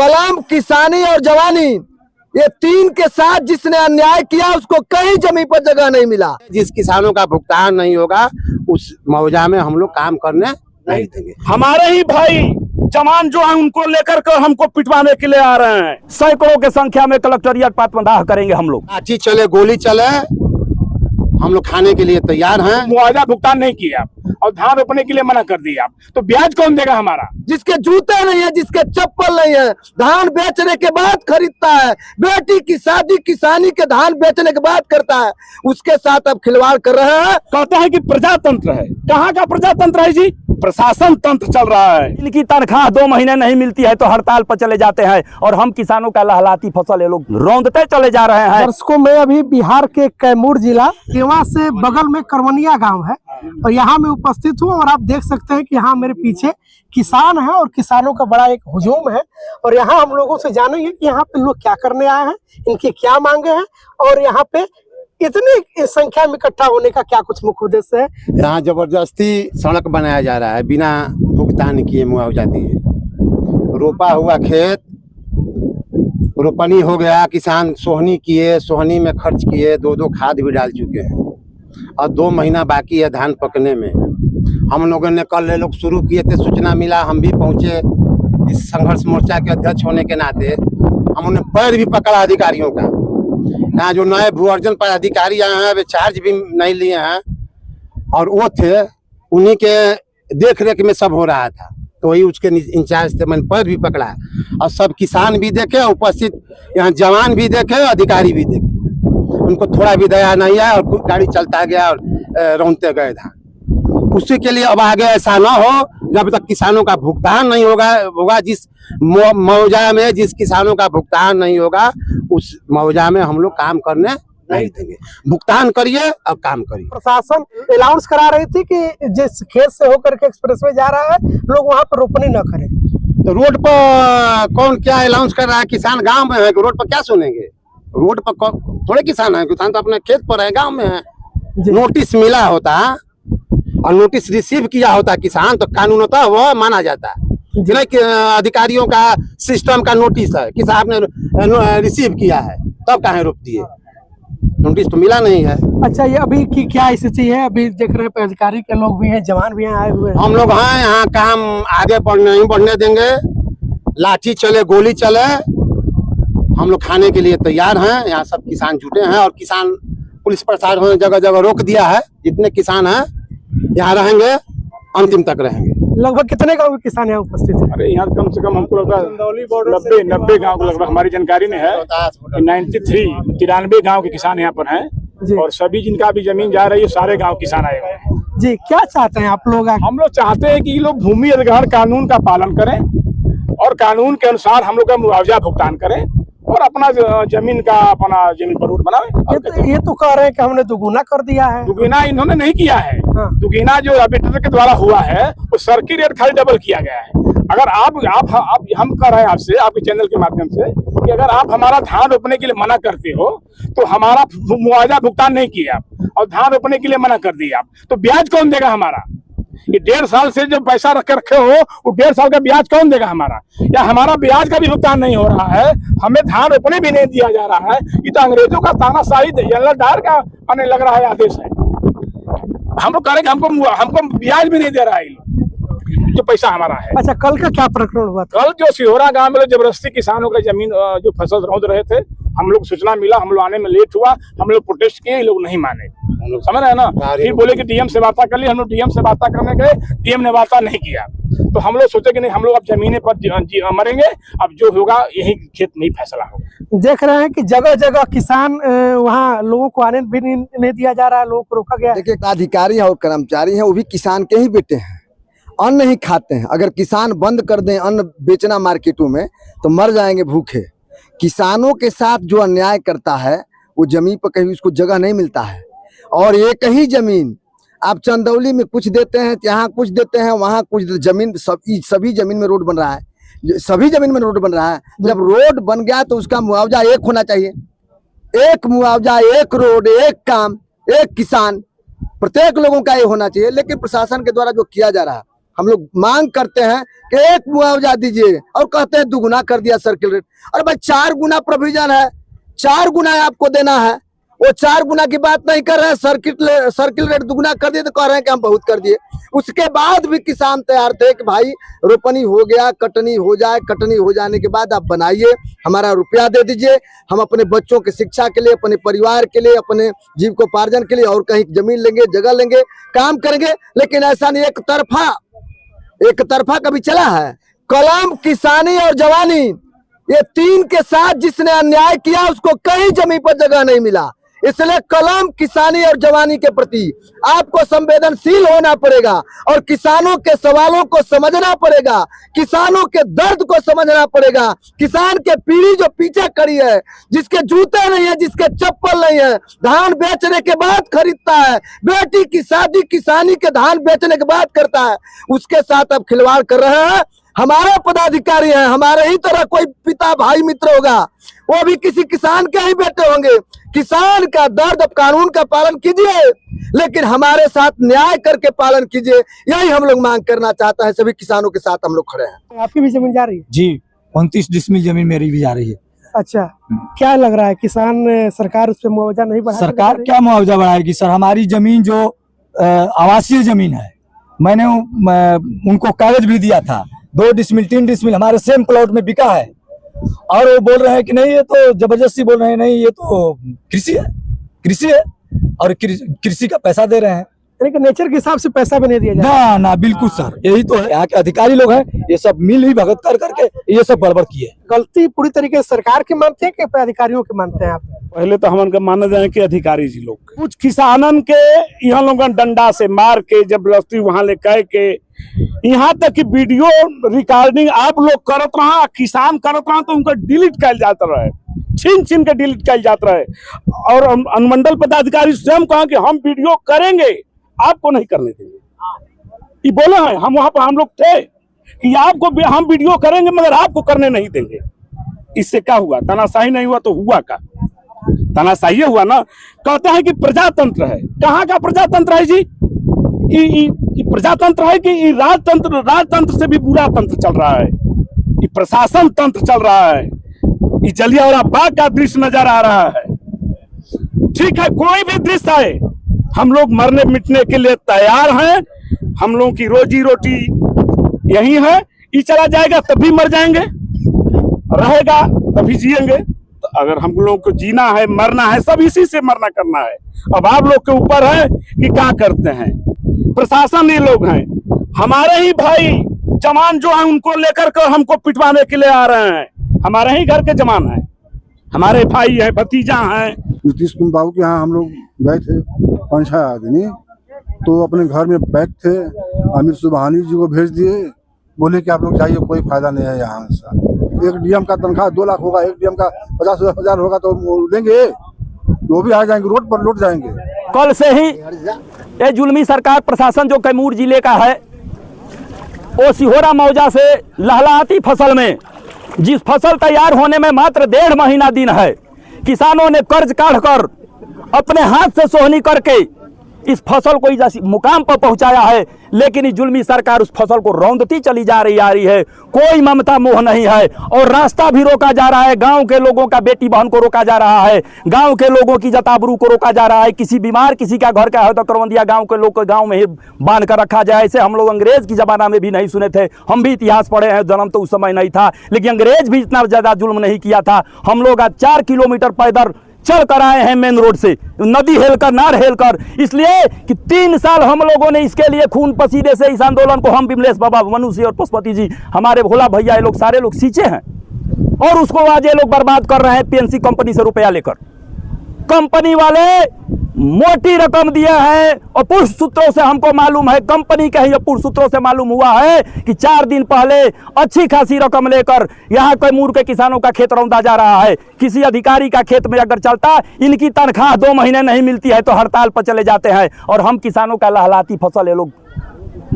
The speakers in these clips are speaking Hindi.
कलम, किसानी और जवानी, ये तीन के साथ जिसने अन्याय किया उसको कहीं जमीन पर जगह नहीं मिला। जिस किसानों का भुगतान नहीं होगा उस मुआवजा में हम लोग काम करने नहीं देंगे। हमारे ही भाई जवान जो है उनको लेकर कर हमको पिटवाने के लिए आ रहे हैं। सैकड़ों की संख्या में कलेक्टोरिएट पातबंदाह करेंगे हम लोग। लाठी चले गोली चले, हम लोग खाने के लिए तैयार हैं। मुआवजा भुगतान नहीं किया और धान रोपने के लिए मना कर दिया, तो ब्याज कौन देगा हमारा? जिसके जूते नहीं है, जिसके चप्पल नहीं है, धान बेचने के बाद खरीदता है, बेटी की शादी किसानी के धान बेचने के बाद करता है, उसके साथ अब खिलवाड़ कर रहे हैं। कहते हैं कि प्रजातंत्र है। कहाँ का प्रजातंत्र है जी? प्रशासन तंत्र चल रहा है। इनकी तनख्वाह 2 महीने नहीं मिलती है तो हड़ताल पर चले जाते हैं और हम किसानों का लहलाती फसल ये लोग रौंदते चले जा रहे हैं। दर्शकों में अभी बिहार के कैमूर जिला देवा से बगल में करवनिया गांव है और यहाँ मैं उपस्थित हूँ और आप देख सकते हैं कि यहाँ मेरे पीछे किसान है और किसानों का बड़ा एक हुजूम है और यहाँ हम लोगों से जानेंगे कि यहाँ पे लोग क्या करने आए हैं, इनकी क्या मांगे हैं और यहाँ पे इतनी संख्या में इकट्ठा होने का क्या कुछ मुख्य उद्देश्य है। यहाँ जबरदस्ती सड़क बनाया जा रहा है बिना भुगतान किए, मुआवजा दिए। रोपा हुआ खेत रोपनी हो गया, किसान सोहनी किए, सोहनी में खर्च किए, 2-2 खाद भी डाल चुके हैं और 2 महीना बाकी है धान पकने में। हम लोगों ने कल लोग शुरू किए थे, सूचना मिला, हम भी पहुंचे इस संघर्ष मोर्चा के अध्यक्ष होने के नाते। हमने पैर भी पकड़ा अधिकारियों का। यहाँ जो नए भू अर्जन पदाधिकारी आए हैं वे चार्ज भी नहीं लिए हैं और वो थे, उन्हीं के देख रेख में सब हो रहा था, तो वही उसके इंचार्ज थे। मैंने पैर भी पकड़ा और सब किसान भी देखे, उपस्थित यहाँ जवान भी देखे, अधिकारी भी देखे। उनको थोड़ा भी दया नहीं आया और गाड़ी चलता गया और रौंदते गए धान। उसी के लिए अब आगे ऐसा ना हो, जब तक किसानों का भुगतान नहीं होगा जिस मुआवजा में जिस किसानों का भुगतान नहीं होगा उस मुआवजा में हम लोग काम करने नहीं देंगे। भुगतान करिए और काम करिए। प्रशासन अनाउंस करा रही थी कि जिस खेत से होकर के एक्सप्रेसवे जा रहा है लोग वहाँ पर रोपनी न करें, तो रोड पर कौन क्या अनाउंस कर रहा है? किसान गांव में है, रोड पर क्या सुनेंगे? रोड पर थोड़े किसान है, किसान तो अपने खेत पर है, गाँव में है। नोटिस मिला होता और नोटिस रिसीव किया होता किसान तो कानून होता वो माना जाता। नहीं कि अधिकारियों का सिस्टम का नोटिस है कि साहब ने रिसीव किया है तब कहाँ रोक दिए, नोटिस तो मिला नहीं है। अच्छा, ये अभी की क्या स्थिति है? अभी देख रहे हैं अधिकारी के लोग भी हैं, जवान भी आए हुए हैं। हम लोग हैं यहाँ, काम आगे नहीं बढ़ने देंगे। लाठी चले गोली चले, हम लोग खाने के लिए तैयार हैं। यहाँ सब किसान जुटे हैं और किसान पुलिस प्रशासन ने जगह जगह रोक दिया है। जितने किसान हैं यहाँ रहेंगे, अंतिम तक रहेंगे। लगभग कितने गांव के किसान यहाँ उपस्थित है? अरे यहाँ कम से कम हमको लगता है 90 गाँव को लगभग हमारी जानकारी में है। 93 गाँव के किसान यहाँ पर हैं और सभी जिनका भी जमीन जा रही है सारे गाँव किसान आए हुए हैं। जी, क्या चाहते हैं आप लोग? हम लोग चाहते हैं कि लोग भूमि अधिग्रहण कानून का पालन करें और कानून के अनुसार हम लोग का मुआवजा भुगतान करें और अपना जमीन पर रोड बनावे। ये तो कह रहे हैं कि हमने दुगुना कर दिया है। दुगुना इन्होंने नहीं किया है। हाँ। दुगुना जो आर्बिट्रेटर के द्वारा हुआ है वो सर्किट रेट खाली डबल किया गया है। अगर आप हम कह रहे हैं आपसे, आपके चैनल के माध्यम से, कि अगर आप हमारा धान रोपने के लिए मना करते हो तो हमारा मुआवजा भुगतान नहीं किया और धान रोपने के लिए मना कर दिया आप, तो ब्याज कौन देगा हमारा? ये 1.5 साल से जो पैसा रख के रखे हो वो 1.5 साल का ब्याज कौन देगा हमारा? या हमारा ब्याज का भी भुगतान नहीं हो रहा है, हमें धान रोपने भी नहीं दिया जा रहा है। ये तो अंग्रेजों का तानाशाही जनरल डायर का आने लग रहा है आदेश है। हम लोग कह रहे हैं हमको ब्याज भी नहीं दे रहा है जो पैसा हमारा है। अच्छा, कल का क्या प्रकरण हुआ था? कल जो सिहोरा गांव में जबरदस्ती किसानों का जमीन जो फसल रौंद रहे थे, हम लोग सूचना मिला, हम लोग आने में लेट हुआ, हम लोग प्रोटेस्ट किए, ये लोग नहीं माने। समझ रहे हैं ना? फिर बोले कि डीएम से वार्ता कर ली, हम लोग डीएम से वार्ता करने गए, डीएम ने वार्ता नहीं किया। तो हम लोग सोचे कि नहीं, हम लोग अब जमीने पर मरेंगे, अब जो होगा यही खेत में ही फैसला होगा। देख रहे हैं कि जगह जगह किसान वहाँ लोगों को आने भी नहीं दिया जा रहा है, लोगों को रोका गया। देखिए, अधिकारी और कर्मचारी हैं, वो भी किसान के ही बेटे हैं, अन्न नहीं खाते हैं। अगर किसान बंद कर दें अन्न बेचना मार्केटों में तो मर जाएंगे भूखे। किसानों के साथ जो अन्याय करता है वो जमीन पर कहीं उसको जगह नहीं मिलता है। और एक ही जमीन आप चंदौली में कुछ देते हैं, यहाँ कुछ देते हैं, वहाँ कुछ जमीन, सभी जमीन में रोड बन रहा है, सभी जमीन में रोड बन रहा है। जब रोड बन गया तो उसका मुआवजा एक होना चाहिए। एक मुआवजा, एक रोड, एक काम, एक किसान, प्रत्येक लोगों का ये होना चाहिए। लेकिन प्रशासन के द्वारा जो किया जा रहा है, हम लोग मांग करते हैं कि एक मुआवजा दीजिए, और कहते हैं दुगुना कर दिया सर्किल रेट। अरे भाई 4 गुना प्रोविजन है, 4 गुना आपको देना है, वो 4 गुना की बात नहीं कर रहे हैं। सर्किल रेट दुगुना कर दिए तो कह रहे हैं कि हम बहुत कर दिए। उसके बाद भी किसान तैयार थे कि भाई रोपनी हो गया, कटनी हो जाए, कटनी हो जाने के बाद आप बनाइए, हमारा रुपया दे दीजिए, हम अपने बच्चों की शिक्षा के लिए, अपने परिवार के लिए, अपने जीविकोपार्जन के लिए और कहीं जमीन लेंगे, जगह लेंगे, काम करेंगे। लेकिन ऐसा नहीं, एक तरफा कभी चला है। कलम, किसानी और जवानी, ये 3 के साथ जिसने अन्याय किया उसको कहीं जमीन पर जगह नहीं मिला। इसलिए कलम, किसानी और जवानी के प्रति आपको संवेदनशील होना पड़ेगा और किसानों के सवालों को समझना पड़ेगा, किसानों के दर्द को समझना पड़ेगा। किसान के पीढ़ी जो पीछे खड़ी है, जिसके जूते नहीं है, जिसके चप्पल नहीं है, धान बेचने के बाद खरीदता है, बेटी की शादी किसानी के धान बेचने के बाद करता है, उसके साथ अब खिलवाड़ कर रहे हैं। हमारे पदाधिकारी हैं, हमारे ही तरह कोई पिता भाई मित्र होगा, वो भी किसी किसान के ही बेटे होंगे। किसान का दर्द, अब कानून का पालन कीजिए, लेकिन हमारे साथ न्याय करके पालन कीजिए। यही हम लोग मांग करना चाहते हैं। सभी किसानों के साथ हम लोग खड़े हैं। आपकी भी जमीन जा रही है? जी 29 डिसमिल जमीन मेरी भी जा रही है। अच्छा, क्या लग रहा है किसान, सरकार उस पर मुआवजा नहीं बढ़ा? सरकार क्या मुआवजा बढ़ाएगी सर? हमारी जमीन जो आवासीय जमीन है, मैंने उनको कागज भी दिया था, 2 डिसमिल 3 डिसमिल हमारे सेम प्लॉट में बिका है, और वो बोल रहे हैं कि नहीं, ये तो जबरदस्ती बोल रहे हैं, नहीं ये तो कृषि है और कृषि का पैसा दे रहे हैं। यानी कि नेचर के हिसाब से पैसा भी नहीं दिया जाए। ना ना, बिल्कुल सर, यही तो है। यहाँ के अधिकारी लोग हैं, ये सब मिल ही भगत कर करके ये सब गड़बड़ किए। गलती पूरी तरीके से सरकार के मानते हैं कि अधिकारियों के मानते हैं आप? पहले तो हमन का माना जाए कि अधिकारी जी लोग कुछ किसानन के यहाँ लोगन डंडा से मार के जबरदस्ती वहां ले कह के, यहाँ तक कि वीडियो रिकॉर्डिंग आप लोग करत रहा, किसान करत रहा तो उनका डिलीट कर जाता रहे, छीन के डिलीट कर जाता रहे। और अनुमंडल पदाधिकारी स्वयं कहा कि हम वीडियो करेंगे, आपको नहीं करने देंगे। ये बोले हैं, हम वहां पर हम लोग थे कि आपको हम वीडियो करेंगे मगर आपको करने नहीं देंगे। इससे क्या हुआ? तानाशाही नहीं हुआ तो हुआ क्या? तानाशाही हुआ ना। कहते हैं कि प्रजातंत्र है। कहाँ का प्रजातंत्र है जी? प्रजातंत्र है कि राजतंत्र से भी बुरा तंत्र चल रहा है। ये प्रशासन तंत्र चल रहा है। ये जलियांवाला बाग का दृश्य नजर आ रहा है। ठीक है, कोई भी दृश्य है, हम लोग मरने मिटने के लिए तैयार हैं। हम लोगों की रोजी रोटी यही है। ये चला जाएगा तभी मर जाएंगे, रहेगा तभी जिएंगे। तो अगर हम लोगों को जीना है, मरना है, सब इसी से मरना करना है। अब आप लोग के ऊपर है कि क्या करते हैं। प्रशासन ये लोग हैं, हमारे ही भाई जवान जो है उनको लेकर कर हमको पिटवाने के लिए आ रहे हैं। हमारे ही घर के जवान है, हमारे भाई है, भतीजा है। नीतीश कुमार बाबू के यहाँ हम लोग गए थे 5-6 आदमी, तो अपने घर में पैक थे। अमित सुबहानी जी को भेज दिए, बोले कि आप लोग जाइए, कोई फायदा नहीं है यहाँ से। एक डीएम का तनख्वाह 2 लाख होगा, एक डीएम का 50,000 होगा तो लेंगे, वो भी आ जाएंगे, रोड पर लौट जाएंगे। कल से ही ये जुल्मी सरकार प्रशासन जो कैमूर जिले का है, वो सिहोरा मौजा से लहलहाती फसल में, जिस फसल तैयार होने में मात्र 1.5 महीना दिन है, किसानों ने कर्ज काढ़ कर अपने हाथ से सोहनी करके इस फसल को इस मुकाम पर पहुंचाया है। लेकिन इस जुल्मी सरकार उस फसल को रौंदती चली जा रही है। कोई ममता मोह नहीं है और रास्ता भी रोका जा रहा है। गांव के लोगों का बेटी बहन को रोका जा रहा है, गांव के लोगों की जताबरू को रोका जा रहा है। किसी बीमार किसी का घर का है तो करवंदिया गांव के लोग को गांव में ही बांध कर रखा जाए। ऐसे हम लोग अंग्रेज की जमाना में भी नहीं सुने थे। हम भी इतिहास पढ़े हैं, जन्म तो उस समय नहीं था, लेकिन अंग्रेज भी इतना ज्यादा जुल्म नहीं किया था। हम लोग आज 4 किलोमीटर पैदल चल कर आए हैं मेन रोड से, नदी हेलकर, नार हेलकर, इसलिए कि 3 साल हम लोगों ने इसके लिए खून पसीने से इस आंदोलन को, हम विमलेश बाबा, मनु सिंह और पुष्पति जी, हमारे भोला भैया, ये लोग सारे लोग सींचे हैं और उसको आज ये लोग बर्बाद कर रहे हैं पीएनसी कंपनी से रुपया लेकर। कंपनी वाले मोटी रकम दिए हैं और पुरुष सूत्रों से हमको मालूम है, कंपनी के ही पुरुष सूत्रों से मालूम हुआ है कि 4 दिन पहले अच्छी खासी रकम लेकर यहाँ कैमूर के किसानों का खेत रौंदा जा रहा है। किसी अधिकारी का खेत में अगर चलता, इनकी तनख्वाह 2 महीने नहीं मिलती है तो हड़ताल पर चले जाते हैं और हम किसानों का लहलाती फसल ये लोग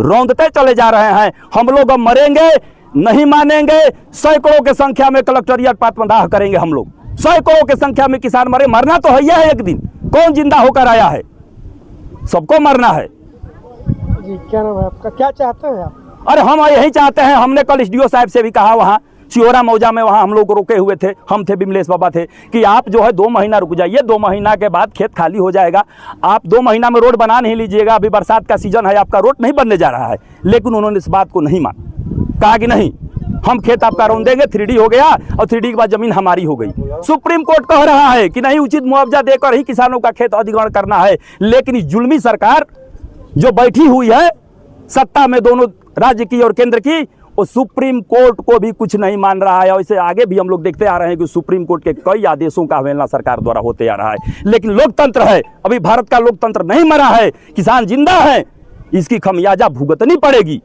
रौंदते चले जा रहे हैं। हम लोग अब मरेंगे, नहीं मानेंगे। सैकड़ों की संख्या में कलेक्टोरिएट पाटबंधाह करेंगे हम लोग। सैकड़ों की संख्या में किसान मरे, मरना तो है एक दिन। कौन जिंदा होकर आया है? सबको मरना है। जी, क्या नाम है आपका? क्या चाहते हैं आप? अरे हम यही चाहते हैं, हमने कल एसडीओ साहब से भी कहा, वहाँ सिहोरा मौजा में वहाँ हम लोग रुके हुए थे, हम थे, विमलेश बाबा थे, कि आप जो है 2 महीना रुक जाइए, 2 महीना के बाद खेत खाली हो जाएगा, आप 2 महीना में रोड बना नहीं लीजिएगा, अभी बरसात का सीजन है, आपका रोड नहीं बनने जा रहा है। लेकिन उन्होंने इस बात को नहीं माना, कहा कि नहीं, हम खेत आपका रौंद देंगे, 3D हो गया, और 3D के बाद जमीन हमारी हो गई। सुप्रीम कोर्ट कह रहा है कि नहीं, उचित मुआवजा देकर ही किसानों का खेत अधिग्रहण करना है। लेकिन इस जुल्मी सरकार जो बैठी हुई है सत्ता में, दोनों राज्य की और केंद्र की, वो सुप्रीम कोर्ट को भी कुछ नहीं मान रहा है। और इससे आगे भी हम लोग देखते आ रहे हैं कि सुप्रीम कोर्ट के कई आदेशों का अवहेलना सरकार द्वारा होते आ रहा है। लेकिन लोकतंत्र है, अभी भारत का लोकतंत्र नहीं मरा है, किसान जिंदा है, इसकी खमियाजा भुगतनी पड़ेगी।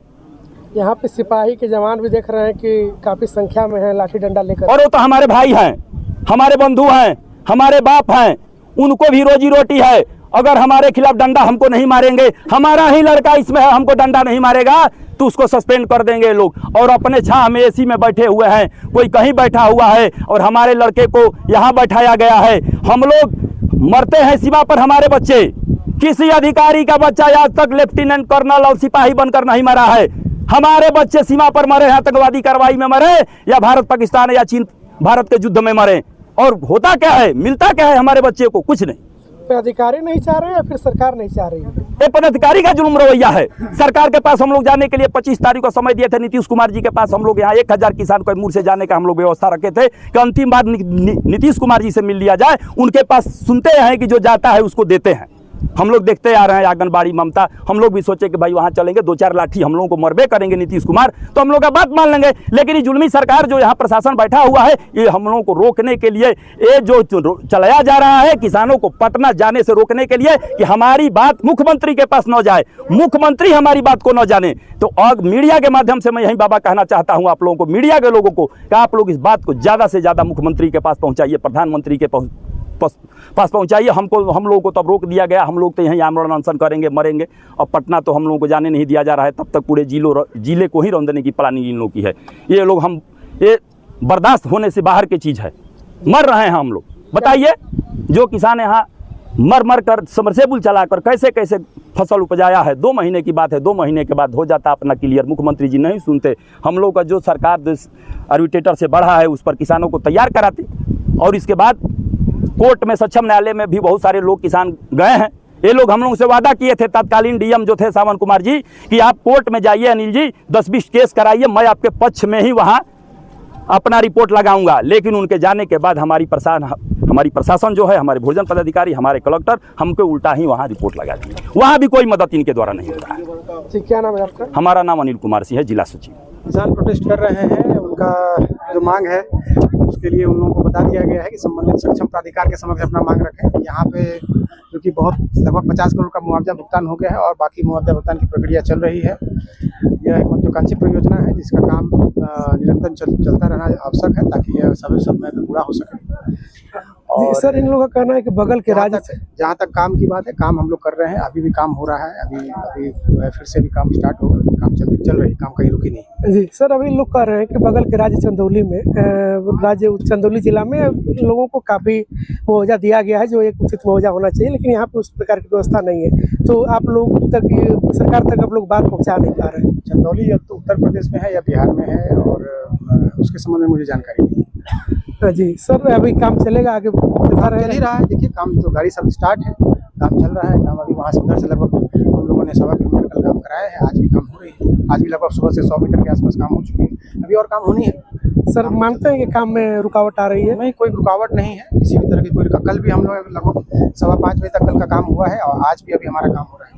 यहाँ पे सिपाही के जवान भी देख रहे हैं कि काफी संख्या में है, लाठी डंडा लेकर। और वो तो हमारे भाई हैं, हमारे बंधु हैं, हमारे बाप हैं, उनको भी रोजी रोटी है। अगर हमारे खिलाफ डंडा हमको नहीं मारेंगे, हमारा ही लड़का इसमें है, हमको डंडा नहीं मारेगा तो उसको सस्पेंड कर देंगे लोग। और अपने छाह में एसी में बैठे हुए हैं, कोई कहीं बैठा हुआ है और हमारे लड़के को यहाँ बैठाया गया है। हम लोग मरते हैं सीमा पर, हमारे बच्चे, किसी अधिकारी का बच्चा आज तक लेफ्टिनेंट कर्नल और सिपाही बनकर नहीं मरा है। हमारे बच्चे सीमा पर मरे हैं, आतंकवादी कार्रवाई में मरे, या भारत पाकिस्तान या चीन भारत के युद्ध में मरे। और होता क्या है, मिलता क्या है हमारे बच्चे को? कुछ नहीं। तो अधिकारी नहीं चाह रहे हैं या फिर सरकार नहीं चाह रही है? ये पदाधिकारी का जुल्म रवैया है। सरकार के पास हम लोग जाने के लिए 25 तारीख को समय दिए थे, नीतीश कुमार जी के पास हम लोग यहाँ 1000 किसान कैमूर से जाने का हम लोग व्यवस्था रखे थे कि अंतिम बार नीतीश कुमार जी से मिल लिया जाए। उनके पास सुनते हैं कि जो जाता है उसको देते हैं। हम लोग देखते आ रहे हैं आंगनबाड़ी ममता, हम लोग भी सोचे कि भाई वहाँ चलेंगे, 2-4 लाठी हम लोगों को मरबे करेंगे नीतीश कुमार, तो हम लोग का बात मान लेंगे। लेकिन ये जुल्मी सरकार जो यहाँ प्रशासन बैठा हुआ है, ये हम लोगों को रोकने के लिए, ये जो चलाया जा रहा है किसानों को पटना जाने से रोकने के लिए कि हमारी बात मुख्यमंत्री के पास न जाए, मुख्यमंत्री हमारी बात को न जाने। तो अब मीडिया के माध्यम से मैं यही बाबा कहना चाहता हूँ आप लोगों को, मीडिया के लोगों को, कि आप लोग इस बात को ज़्यादा से ज़्यादा मुख्यमंत्री के पास पहुँचाइए, प्रधानमंत्री के पास पहुंचाइए। हम लोगों को तब रोक दिया गया, हम लोग तो यहीं आमरण अनशन करेंगे, मरेंगे। और पटना तो हम लोगों को जाने नहीं दिया जा रहा है, तब तक पूरे जिले को ही रौंदने की प्लानिंग इन लोगों की है। ये लोग ये बर्दाश्त होने से बाहर की चीज़ है, मर रहे हैं हम लोग। बताइए, जो किसान यहाँ मर कर समरसेबुल चलाकर कैसे कैसे फसल उपजाया है, 2 महीने की बात है, 2 महीने के बाद हो जाता अपना क्लियर। मुख्यमंत्री जी नहीं सुनते, हम लोग का जो सरकार आर्बिट्रेटर से बढ़ा है उस पर किसानों को तैयार कराते। और इसके बाद कोर्ट में, सक्षम न्यायालय में भी बहुत सारे लोग किसान गए हैं। ये लोग हम लोगों से वादा किए थे, तत्कालीन डीएम जो थे सावन कुमार जी, कि आप कोर्ट में जाइए अनिल जी, 10-20 केस कराइए, मैं आपके पक्ष में ही वहाँ अपना रिपोर्ट लगाऊंगा। लेकिन उनके जाने के बाद हमारी प्रशासन जो है, हमारे भोजन पदाधिकारी, हमारे कलेक्टर, हमको उल्टा ही वहाँ रिपोर्ट लगा दी। वहाँ भी कोई मदद इनके द्वारा नहीं होता है। क्या नाम है आपका? हमारा नाम अनिल कुमार सिंह है, जिला सचिव। किसान प्रोटेस्ट कर रहे हैं, उनका जो मांग है उसके लिए उन लोगों को बता दिया गया है कि संबंधित सक्षम प्राधिकार के समक्ष अपना मांग रखें। यहाँ पे क्योंकि बहुत लगभग 50 करोड़ का मुआवजा भुगतान हो गया है और बाकी मुआवजा भुगतान की प्रक्रिया चल रही है। यह एक महत्वाकांक्षी परियोजना है जिसका काम निरंतर चलता रहना आवश्यक है ताकि यह समय में पूरा हो सके। और सर, इन लोगों का कहना है कि बगल के राज्य से, जहाँ तक काम की बात है, काम हम लोग कर रहे हैं, अभी भी काम हो रहा है, अभी जो है फिर से भी काम स्टार्ट होगा, काम चल रही है, काम कहीं रुकी नहीं। जी सर, अभी लोग कह रहे हैं कि बगल के राज्य चंदौली में, चंदौली जिला में लोगों को काफ़ी मुआवजा दिया गया है, जो एक उचित मुआवजा होना चाहिए, लेकिन यहाँ पे उस प्रकार की व्यवस्था नहीं है। तो आप लोग तक, सरकार तक आप लोग बात पहुँचा नहीं पा रहे हैं। चंदौली या तो उत्तर प्रदेश में है या बिहार में है, और उसके संबंध में मुझे जानकारी नहीं है। जी सर, अभी काम चलेगा आगे? चल ही रहा है, देखिए काम तो गाड़ी सब स्टार्ट है, काम चल रहा है। काम अभी वहाँ से उधर से लगभग हम लोगों ने 1.25 किलोमीटर कल काम कराया है, आज भी काम हो रही है। आज भी लगभग सुबह से 100 मीटर के आसपास काम हो चुकी है, अभी और काम होनी है। सर, मानते हैं कि काम में रुकावट आ रही है? नहीं, कोई रुकावट नहीं है किसी भी तरह की। कल भी हम लोग लगभग 5:15 बजे तक कल का काम हुआ है और आज भी अभी हमारा काम हो रहा है।